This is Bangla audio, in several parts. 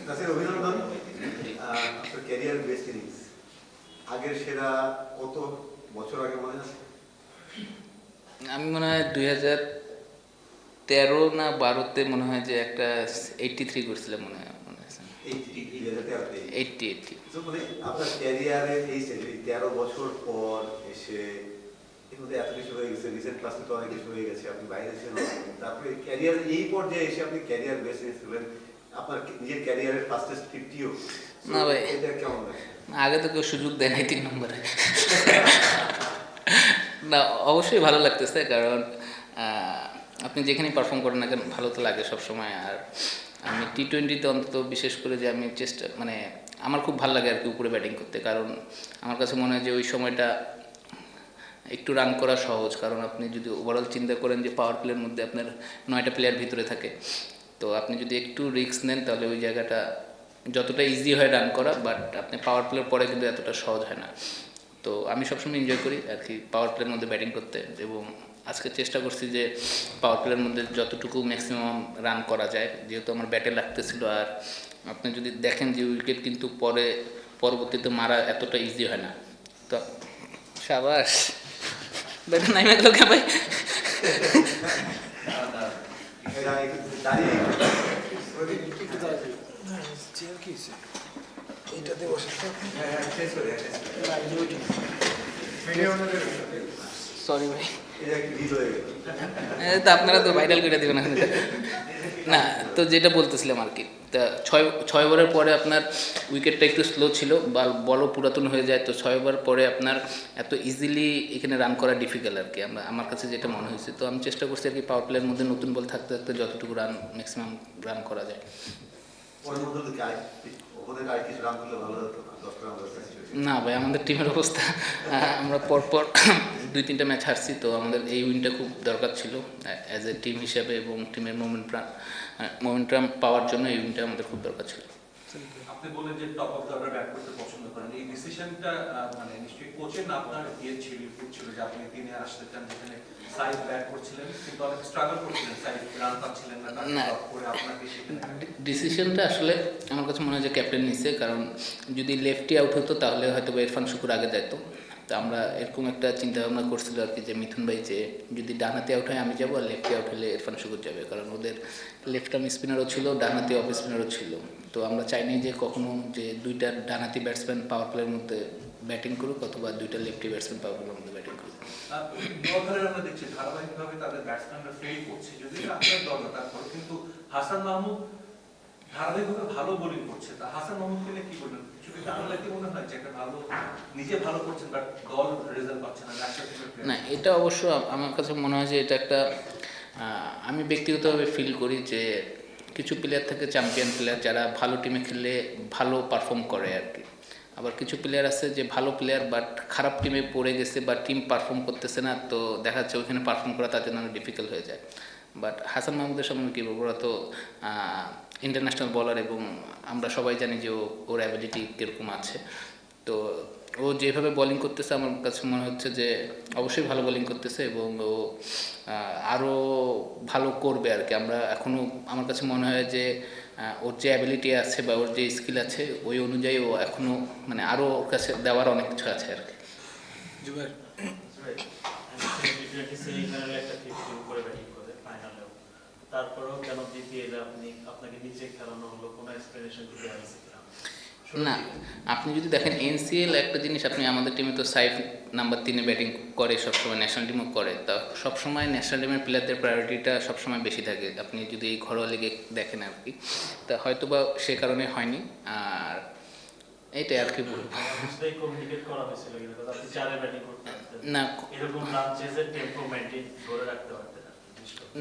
নাসির, অভিনন্দন। আপনার ক্যারিয়ার বেস্ট ইনিংস, আগের সেরা কত বছর আগে মনে আছে? আমি মনে হয় 2013 না 12-তে মনে হয় যে একটা 83 করছিলাম মনে হয়। 80 মানে আপনার ক্যারিয়ারের এই স্টেজে 13 বছর পর এসে এর মধ্যে এত কিছু হয়ে গেছে, রিসেন্ট ক্লাসে তো অনেক কিছু হয়ে গেছে, আপনি বাইরে ছিলেন, তারপরে ক্যারিয়ার এই পর্যায়ে এসে আপনি ক্যারিয়ার বেস্ট ইনিংস করলেন, আপনার নিজের ক্যারিয়ারের ফাস্টেস্ট 50ও। না ভাই, এটা কেমন লাগে? আগে তো কেউ সুযোগ দেয় নাই 3 নম্বরে। না, অবশ্যই ভালো লাগতেছে, কারণ আপনি যেখানেই পারফর্ম করেন না কেন ভালো তো লাগে সবসময়। আর আমি T20-তে অন্তত বিশেষ করে যে আমি চেষ্টা মানে আমার খুব ভালো লাগে আর কি উপরে ব্যাটিং করতে, কারণ আমার কাছে মনে হয় যে ওই সময়টা একটু রান করা সহজ। কারণ আপনি যদি ওভারঅল চিন্তা করেন যে পাওয়ার প্লের মধ্যে আপনার 9টা প্লেয়ার ভিতরে থাকে, তো আপনি যদি একটু রিস্ক নেন তাহলে ওই জায়গাটা যতটা ইজি হয় রান করা, বাট আপনি পাওয়ার প্লের পরে কিন্তু এতটা সহজ হয় না। তো আমি সবসময় এনজয় করি আর কি পাওয়ার প্লের মধ্যে ব্যাটিং করতে, এবং আজকে চেষ্টা করছি যে পাওয়ার প্লের মধ্যে যতটুকু ম্যাক্সিমাম রান করা যায়, যেহেতু আমার ব্যাটে লাগতেছিল। আর আপনি যদি দেখেন যে উইকেট কিন্তু পরবর্তীতে মারা এতটা ইজি হয় না। তো সাবাস, ব্যাটে নাই গেল কে ভাই। সরি ভাই, তো আপনারা তো ভাইরাল করে দেবেন এখন। না, তো যেটা বলতেছিলাম আর কি, তা 6 ওভারের পরে আপনার উইকেটটা একটু স্লো ছিল, বা বলও পুরাতন হয়ে যায়, তো 6 ওভার পরে আপনার এত ইজিলি এখানে রান করা ডিফিকাল্ট আর কি, আমার কাছে যেটা মনে হয়েছে। তো আমি চেষ্টা করছি আর কি পাওয়ার প্লের মধ্যে নতুন বল থাকতে থাকতে যতটুকু রান ম্যাক্সিমাম রান করা যায়। না ভাই, আমাদের টিমের অবস্থা, আমরা পরপর 2-3টা ম্যাচ হারছি, তো আমাদের এই উইনটা খুব দরকার ছিল অ্যাজ এ টিম হিসাবে, এবং টিমের মোমেন্টাম পাওয়ার জন্য এই উইনটা আমাদের খুব দরকার ছিল। আপনি বললেন যে top of the order bat করতে পছন্দ করেন, এই ডিসিশনটা মানে নিশ্চয়ই কোচের না আপনার ইয়ে ছিল, ছিল যে আপনি দিনে আসতে চান, যেখানে সাইড ব্যাট করছিলেন কিন্তু অনেক স্ট্রাগল করছিলেন, সাইড রান পাচ্ছিলেন না, তারপর করে আপনাকে সেখানে ডিসিশনটা আসলে আমার কাছে মনে হয় যে ক্যাপ্টেন নিচ্ছে, কারণ যদি লেফটি আউট হতো তাহলে হয়তো ইরফান শুকুর আগে যেত। তো আমরা এরকম একটা চিন্তা ভাবনা করছিল আর কি, যে মিথুন ভাই যে যদি ডানহাতি আউট হয় আমি যাবো, আর লেফটি আউট হলে ইরফান শুকুর যাবে, কারণ ওদের লেফট আর্ম স্পিনারও ছিল, ডানহাতি অফ স্পিনারও ছিল। তো আমরা চাইনি যে কখনো যে দুইটা ডানহাতি ব্যাটসম্যান পাওয়ার প্লের মধ্যে ব্যাটিং করুক, অথবা দুইটা লেফটি ব্যাটসম্যান পাওয়ার প্লের মধ্যে ব্যাটিং করুক। দলের আমরা দেখছি ধারাবাহিকভাবে তাদের ব্যাটসম্যানরা ফেল করছে, যদি আপনার দল না, তারপর কিন্তু হাসান মাহমুদ ধারাবাহিকভাবে ভালো বোলিং করছে। তা হাসান মাহমুদকে নিয়ে কি বলবেন? যদি তাহলে কি মনে হয় যে একটা ভালো নিজে ভালো করছেন বাট দল রেজাল্ট পাচ্ছে না? না, এটা অবশ্য আমার কাছে মনে হয় যে এটা একটা আমি ব্যক্তিগতভাবে ফিল করি যে কিছু প্লেয়ার থাকে চ্যাম্পিয়ন প্লেয়ার, যারা ভালো টিমে খেললে ভালো পারফর্ম করে আর কি। আবার কিছু প্লেয়ার আছে যে ভালো প্লেয়ার বাট খারাপ টিমে পড়ে গেছে, বা টিম পারফর্ম করতেছে না, তো দেখা যাচ্ছে ওইখানে পারফর্ম করা তার জন্য অনেক ডিফিকাল্ট হয়ে যায়। বাট হাসান মাহমুদের সামনে কী বলবো, ওরা তো ইন্টারন্যাশনাল বলার, এবং আমরা সবাই জানি যে ওর অ্যাবিলিটি কীরকম আছে। তো ও যেভাবে বোলিং করতেছে আমার কাছে মনে হচ্ছে যে অবশ্যই ভালো বোলিং করতেছে, এবং ও আরও ভালো করবে আর কি। আমরা এখনও আমার কাছে মনে হয় যে ওর যে অ্যাবিলিটি আছে বা ওর যে স্কিল আছে ওই অনুযায়ী ও এখনও মানে আরও ওর কাছে দেওয়ার অনেক কিছু আছে আর কি। তারপরেও কেন বিপিএল আপনাকে নিচে খেলানো হলো, কোনো এক্সপ্লেনেশন দিতে আছে? না, আপনি যদি দেখেন এনসিএল একটা জিনিস, আপনি আমাদের টিমে তো সাইফ নাম্বার 3-এ ব্যাটিং করে সবসময়, ন্যাশনাল টিমও করে, তা সবসময় ন্যাশনাল টিমের প্লেয়ারদের প্রায়োরিটিটা সবসময় বেশি থাকে আপনি যদি এই ঘরোয়া লিগে দেখেন আর কি। তা হয়তো বা সে কারণে হয়নি, আর এইটাই আর কি বলবো। না,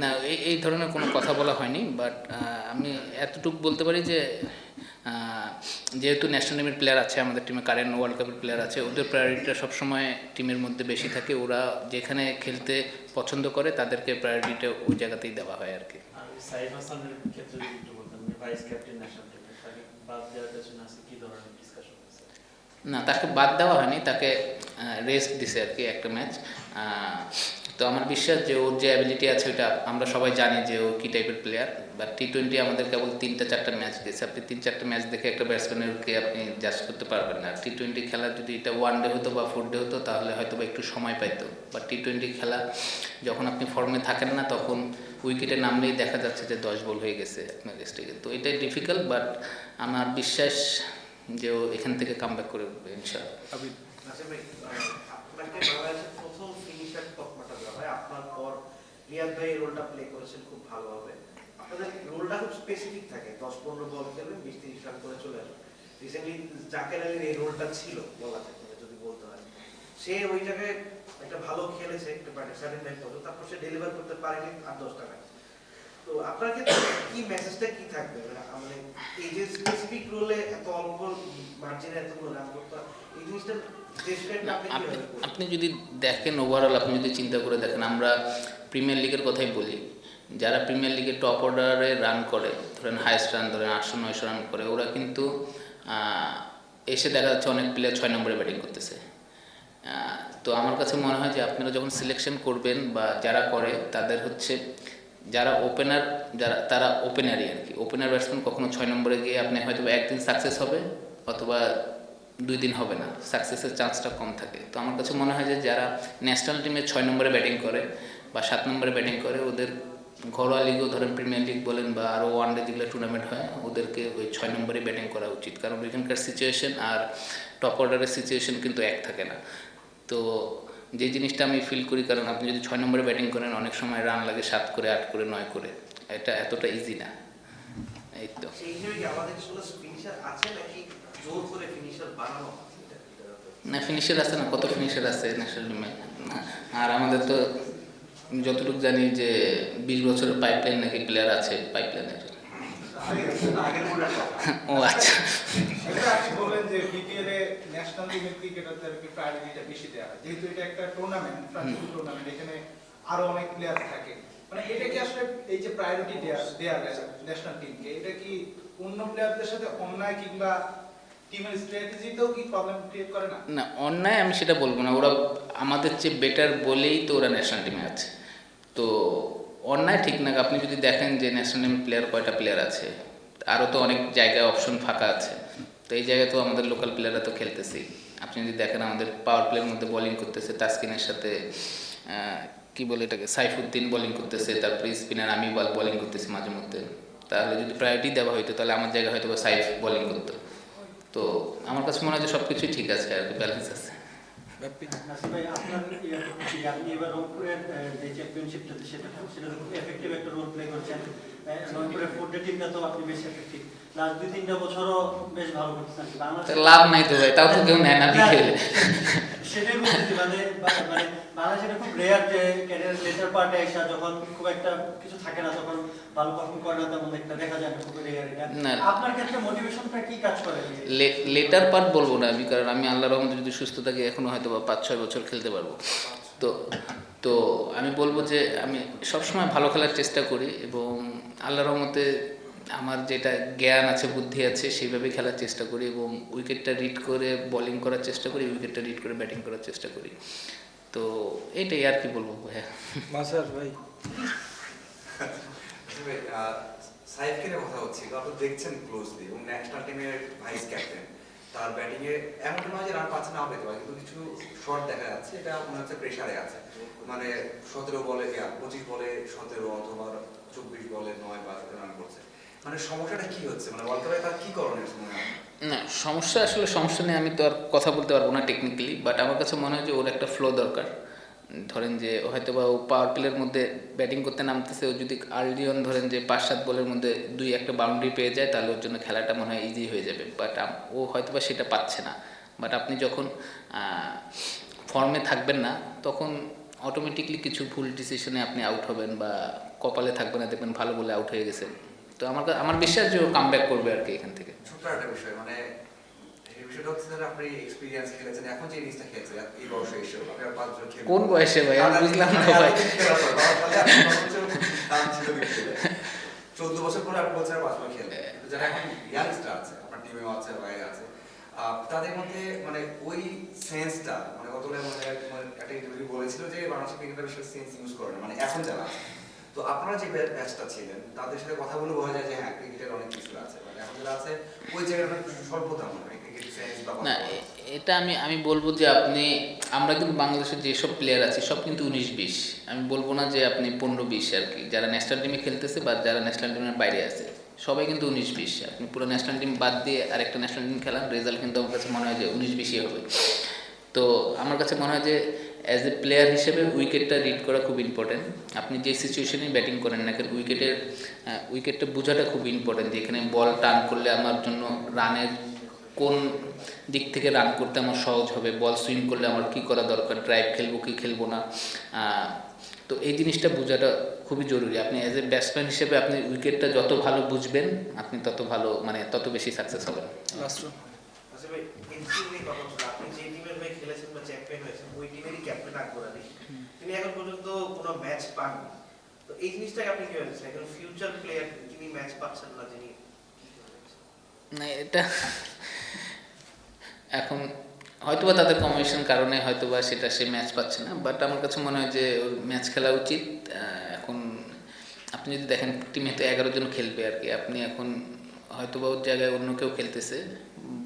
না, এই ধরনের কোনো কথা বলা হয়নি, বাট আমি এতটুকু বলতে পারি যে যেহেতু ন্যাশনাল টিমের প্লেয়ার আছে আমাদের টিমে, কারেন্ট ওয়ার্ল্ড কাপের প্লেয়ার আছে, ওদের প্রায়োরিটিটা সবসময় টিমের মধ্যে বেশি থাকে। ওরা যেখানে খেলতে পছন্দ করে তাদেরকে প্রায়োরিটিটা ওই জায়গাতেই দেওয়া হয় আর কি। না, তাকে বাদ দেওয়া হয়নি, তাকে রেস্ট দিছে আর কি একটা ম্যাচ। তো তো আমার বিশ্বাস যে ওর যে অ্যাবিলিটি আছে ওটা আমরা সবাই জানি যে ও কী টাইপের প্লেয়ার। বাট T20 আমাদের কেবল 3-4টা ম্যাচ দিয়েছে, আপনি 3-4টা ম্যাচ দেখে একটা ব্যাটসম্যানেরকে আপনি জাজ করতে পারবেন না। T20 খেলা যদি এটা 1 ডে হতো বা 4 ডে হতো তাহলে হয়তো বা একটু সময় পাইতো, বা T20 খেলা যখন আপনি ফর্মে থাকেন না তখন উইকেটে নামলেই দেখা যাচ্ছে যে 10 বল হয়ে গেছে আপনার কাছ থেকে। তো এটাই ডিফিকাল্ট, বাট আমার বিশ্বাস যে ও এখান থেকে কামব্যাক করে উঠবে ইনশাআল্লাহ। আচ্ছা ভাই, আপনাকে বাংলাদেশের প্রথম ফিনিশার তকমাটা দেওয়া হয়, আপনার পর রিয়াদ ভাই এই রোলটা প্লে করেছেন খুব ভালোভাবে। আপনাদের রোলটা খুব স্পেসিফিক থাকে, 10-15 বল খেলবেন, 20-30 রান করে চলে আসবেন। রিসেন্টলি জাকের আলীর এই রোলটা ছিল বলা থাকে যদি বলতে হয়, সে ওই জায়গায় একটা ভালো খেলেছে একটা পার্টি 7-9 পর্যন্ত, তারপর সে ডেলিভার করতে পারেনি 8-10টা ম্যাচ। তো আপনার ক্ষেত্রে কি মেসেজটা কি থাকবে, মানে এই যে স্পেসিফিক রোলে এত অল্প মার্জিনে এতগুলো রান করতে, এই জিনিসটা আপনি যদি দেখেন ওভারঅল, আপনি যদি চিন্তা করে দেখেন, আমরা প্রিমিয়ার লিগের কথাই বলি, যারা প্রিমিয়ার লিগের টপ অর্ডারে রান করে, ধরেন হাইস্ট রান ধরেন 800-900 রান করে, ওরা কিন্তু এসে দেখা যাচ্ছে অনেক প্লেয়ার 6 নম্বরে ব্যাটিং করতেছে। তো আমার কাছে মনে হয় যে আপনারা যখন সিলেকশন করবেন বা যারা করে তাদের হচ্ছে যারা ওপেনার, যারা তারা ওপেনারই আর কি। ওপেনার ব্যাটসম্যান কখনো 6 নম্বরে গিয়ে আপনি হয়তো একদিন সাকসেস হবে অথবা 2 দিন হবে না, সাকসেসের চান্সটা কম থাকে। তো আমার কাছে মনে হয় যে যারা ন্যাশনাল টিমে 6 নম্বরে ব্যাটিং করে বা 7 নম্বরে ব্যাটিং করে, ওদের ঘরোয়া লিগও ধরেন প্রিমিয়ার লিগ বলেন বা আরও ওয়ানডে যেগুলো টুর্নামেন্ট হয়, ওদেরকে ওই 6 নম্বরে ব্যাটিং করা উচিত, কারণ ওইখানকার সিচুয়েশন আর টপ অর্ডারের সিচুয়েশন কিন্তু এক থাকে না। তো যে জিনিসটা আমি ফিল করি, কারণ আপনি যদি 6 নম্বরে ব্যাটিং করেন অনেক সময় রান লাগে 7 করে 8 করে 9 করে, এটা এতটা ইজি না। এই তো সেই হিসেবে কি আমাদের আসলে ফিনিশার আছে নাকি জোর করে ফিনিশার বানানো আছে? না, ফিনিশার আছে না, কত ফিনিশার আছে ন্যাশনাল টিমে। আর আমাদের তো যতটুকু জানি যে 20 বছরের পাইপলাইন নাকি প্লেয়ার আছে পাইপলাইনের। ও আচ্ছা, আপনি বললেন যে বিপিএল এ ন্যাশনাল টিমের ক্রিকেটারদেরকে প্রায়োরিটিটা বেশি দেওয়া হয়, যেহেতু এটা একটা টুর্নামেন্ট, ফ্রান্সিস টুর্নামেন্ট, এখানে আরো অনেক প্লেয়ার থাকে, মানে এটা কি আসলে এই যে প্রায়োরিটি দেওয়া ন্যাশনাল টিমকে, এটা কি অন্য প্লেয়ারদের সাথে অন্যায় কিংবা টিমের স্ট্র্যাটেজিতেও কি প্রবলেম ক্রিয়েট করে না? না অন্যায় আমি সেটা বলবো না, ওরা আমাদের চেয়ে বেটার বলেই তো ওরা ন্যাশনাল টিমে আছে। তো অন্যায় ঠিক না। আপনি যদি দেখেন যে ন্যাশনাল টিম প্লেয়ার কয়টা প্লেয়ার আছে, আরও তো অনেক জায়গায় অপশন ফাঁকা আছে। তো এই জায়গায় তো আমাদের লোকাল প্লেয়াররা তো খেলতেছেই। আপনি যদি দেখেন আমাদের পাওয়ার প্লেয়ার মধ্যে বোলিং করতেছে তাসকিনের সাথে কি বলে এটাকে সাইফুদ্দিন বোলিং করতেছে, তারপরে স্পিনার আমি বোলিং করতেছি মাঝে মধ্যে। তাহলে যদি প্রায়োরিটি দেওয়া হইতো তাহলে আমার জায়গায় হয়তো সাইফ বোলিং করতো। তো আমার কাছে মনে হয় যে সব কিছুই ঠিক আছে আর কি, ব্যালেন্স আছে। ভাই আপনার আপনি এবার রংপুরের যে চ্যাম্পিয়নশিপটাতে সেটা খুব এফেক্টিভ একটা রোল প্লে করছেন। রংপুরের 4 টিমটা তো আপনি বেশ এফেক্টিভ, লাস্ট 2-3টা বছরও বেশ ভালো করতেছেন। লাভ নাই তো ভাই, তাও তো কেউ নেয় না বিকেলে। সেটাই বলতেছি, মানে বাংলাদেশে এটা খুব রেয়ার যে ক্যারিয়ার লেটার পার্টে এসে যখন খুব একটা কিছু থাকে না, তখন ভালো পারফর্ম করে না, তেমন একটা দেখা যায় না, খুব রেয়ার এটা। আপনার ক্ষেত্রে মোটিভেশনটা কি কাজ করে? লেটার পার্ট বলবো না আমি, কারণ আমি আল্লাহর রহমতে যদি সুস্থ থাকি এখনো হয়তো বা 5-6 বছর খেলতে পারবো। তো আমি বলবো যে আমি সবসময় ভালো খেলার চেষ্টা করি এবং আল্লাহর রহমতে আমার যেটা জ্ঞান আছে বুদ্ধি আছে সেইভাবে খেলার চেষ্টা করি এবং উইকেটটা রিড করে বোলিং করার চেষ্টা করি, উইকেটটা রিড করে ব্যাটিং করার চেষ্টা করি। তো এটাই আর কি বলবো ভাইয়া। মাসার ভাই সাইফকে নিয়ে কথা হচ্ছিল, আপনি দেখছেন ক্লোজলি এবং ন্যাশনাল টিমের ভাইস ক্যাপ্টেন, তার ব্যাটিংয়ে এমন নয় যে রান পাচ্ছে না পেতে পারে, কিন্তু কিছু শট দেখা যাচ্ছে এটা মনে হচ্ছে প্রেশারে আছে, মানে 17 বলে 25 বলে 17 অথবা 24 বলে 9 বা রান করছে। মানে সমস্যাটা কি হচ্ছে, মানে ওয়ার্ল্ড কাপে তার কি করণীয় মনে হয়? না সমস্যা নেই, আমি তো আর কথা বলতে পারবো না টেকনিক্যালি, বাট আমার কাছে মনে হয় যে ওর একটা ফ্লো দরকার। ধরেন যে হয়তো বা ও পাওয়ার প্লের মধ্যে ব্যাটিং করতে নামতেছে, ও যদি আর্লি অন ধরেন যে 5-7 বলের মধ্যে 2-1 বাউন্ডারি পেয়ে যায় তাহলে ওর জন্য খেলাটা মনে হয় ইজি হয়ে যাবে, বাট ও হয়তো বা সেটা পাচ্ছে না। বাট আপনি যখন ফর্মে থাকবেন না তখন অটোমেটিকলি কিছু ভুল ডিসিশনে আপনি আউট হবেন বা কপালে থাকবে না, দেখবেন ভালো বলে আউট হয়ে গেছেন। তো আমার বিশ্বাস যে ও কামব্যাক করবে আর কি এখান থেকে। ছোট্ট একটা বিষয়, মানে এই বিষয়টা হচ্ছে যে আপনি এক্সপেরিয়েন্স খেলেছেন, এখন যে জিনিসটা খেলছেন এই বয়সে এসে আপনি 5 বছর খেলেন, কোন বয়সে ভাই আমি বুঝলাম না ভাই। 14 বছর পরে আপনি বলছেন 5 বছর খেলে, যারা এখন ইয়াংস্টার আছে আপনার টিমেও আছে বাইরে আছে, তাদের মধ্যে মানে ওই সেন্সটা মানে গত একটা ইন্টারভিউ বলেছিল যে বাংলাদেশের ক্রিকেটার বেশি সেন্স ইউজ করে না, মানে এখন যারা আছে। তো আপনারা যে ব্যাচটা ছিলেন তাদের সাথে কথা বলে বোঝা যায় যে হ্যাঁ ক্রিকেটের অনেক কিছু আছে, মানে এখন যারা আছে ওই জায়গাটা স্বল্পতা মনে হয় ক্রিকেট সেন্স বা না এটা আমি বলবো যে আমরা কিন্তু বাংলাদেশের যেসব প্লেয়ার আছে সব কিন্তু 19-20, আমি বলবো না যে আপনি 15-20 আর কি, যারা ন্যাশনাল টিমে খেলতেছে বা যারা ন্যাশনাল টিমের বাইরে আছে সবাই কিন্তু 19-20। আপনি পুরো ন্যাশনাল টিম বাদ দিয়ে আরেকটা ন্যাশনাল টিম খেলান, রেজাল্ট কিন্তু আমার কাছে মনে হয় যে 19-20 হবে। তো আমার কাছে মনে হয় যে অ্যাজ এ প্লেয়ার হিসেবে উইকেটটা রিড করা খুব ইম্পর্টেন্ট। আপনি যে সিচুয়েশনে ব্যাটিং করেন না কেন উইকেটটা বোঝাটা খুব ইম্পর্টেন্ট, যে এখানে বল টার্ন করলে আমার জন্য রানের কোন দিক থেকে রান করতে আমার সহজ হবে, বল সুইং করলে আমার কী করা দরকার, ড্রাইভ খেলবো কি খেলবো না। তো এই জিনিসটা বোঝাটা খুবই জরুরি। আপনি অ্যাজ এ ব্যাটসম্যান হিসেবে আপনি উইকেটটা যত ভালো বুঝবেন আপনি তত ভালো, মানে তত বেশি সাকসেস হবেন। আচ্ছা ভাই, এনসিএল নিয়ে কথা হচ্ছে, আপনি যে টিমের হয়ে খেলেছেন বা চ্যাম্পিয়ন হয়েছেন ওই টিমেরই ক্যাপ্টেন আকবর আলী, তিনি এখন পর্যন্ত কোনো ম্যাচ পাননি। তো এই জিনিসটাকে আপনি কিভাবে দেখছেন? এখন ফিউচার প্লেয়ার যিনি ম্যাচ পাচ্ছেন না, যিনি না এটা এখন হয়তোবা তাদের কম্বিনেশন কারণে হয়তোবা সেটা সে ম্যাচ পাচ্ছে না, বাট আমার কাছে মনে হয় যে ওর ম্যাচ খেলা উচিত। এখন আপনি যদি দেখেন টিমে তো 11 জন খেলবে আর কি, আপনি এখন হয়তোবা ওর জায়গায় অন্য কেউ খেলতেছে,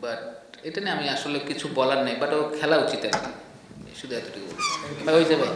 বাট এটা নিয়ে আমি আসলে কিছু বলার নেই, বাট ও খেলা উচিত আর কি, শুধু এতটুকু বলবো। ভাই ওই যে ভাই